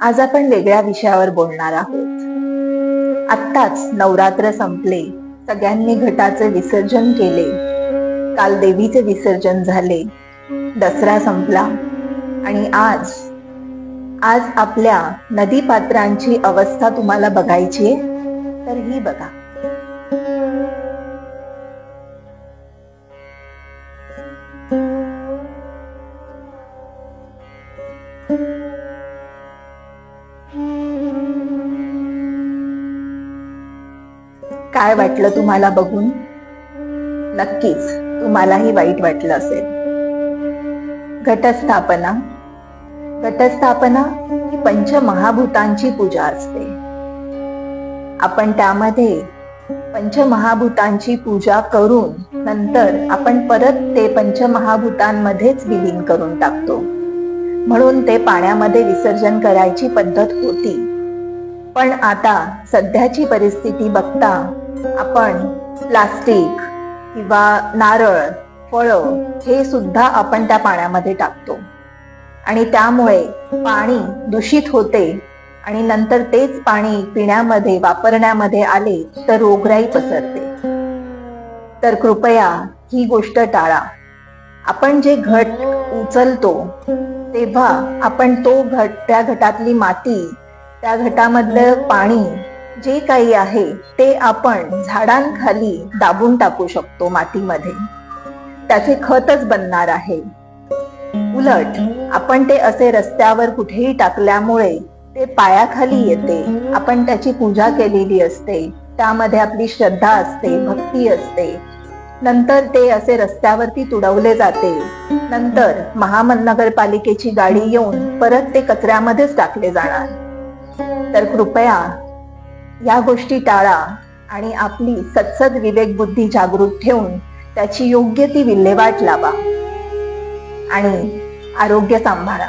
आज आपण वेगळ्या विषयावर बोलणार आहोत. आत्ताच नवरात्र संपले, सगळ्यांनी घटाचे विसर्जन केले. काल देवीचे विसर्जन झाले, दसरा संपला आणि आज आपल्या नदी पात्रांची अवस्था तुम्हाला बघायची आहे, तर ही बघा. काय वाटलं तुम्हाला बघून? नक्कीच तुम्हालाही वाईट वाटलं असेल. घटस्थापना ही पंचमहाभूतांची पूजा असते. आपण त्यामध्ये पंचमहाभूतांची पूजा करून नंतर आपण परत ते पंचमहाभूतांमध्येच विलीन करून टाकतो. म्हणून ते पाण्यामध्ये विसर्जन करायची पद्धत होती. पण आता सध्याची परिस्थिती बघता आपण प्लास्टिक किंवा नारळ, फळं हे सुद्धा आपण त्या पाण्यामध्ये टाकतो आणि त्यामुळे पाणी दूषित होते आणि नंतर तेच पाणी पिण्यामध्ये वापरण्यामध्ये आले तर रोगराई पसरते. तर कृपया ही गोष्ट टाळा. आपण जे घट उचलतो तेव्हा आपण त्या घटातली माती, त्या घटामधलं पाणी जे काही आहे ते आपण झाडांखाली दाबून टाकू शकतो मातीमध्ये. त्याचे खतच बनणार आहे. उलट आपण ते असे रस्त्यावर कुठेही टाकल्यामुळे ते पायाखाली येते. आपण त्याची पूजा केलेली असते, त्यामध्ये आपली श्रद्धा असते, भक्ती असते. नंतर ते असे रस्त्यावरती तुडवले जाते. नंतर महानगरपालिकेची गाडी येऊन परत ते कचऱ्यामध्येच टाकले जाणार. तर कृपया या गोष्टी टाळा आणि आपली सत्सद विवेक बुद्धी जागृत ठेवून त्याची योग्य ती विल्हेवाट लावा आणि आरोग्य सांभाळा.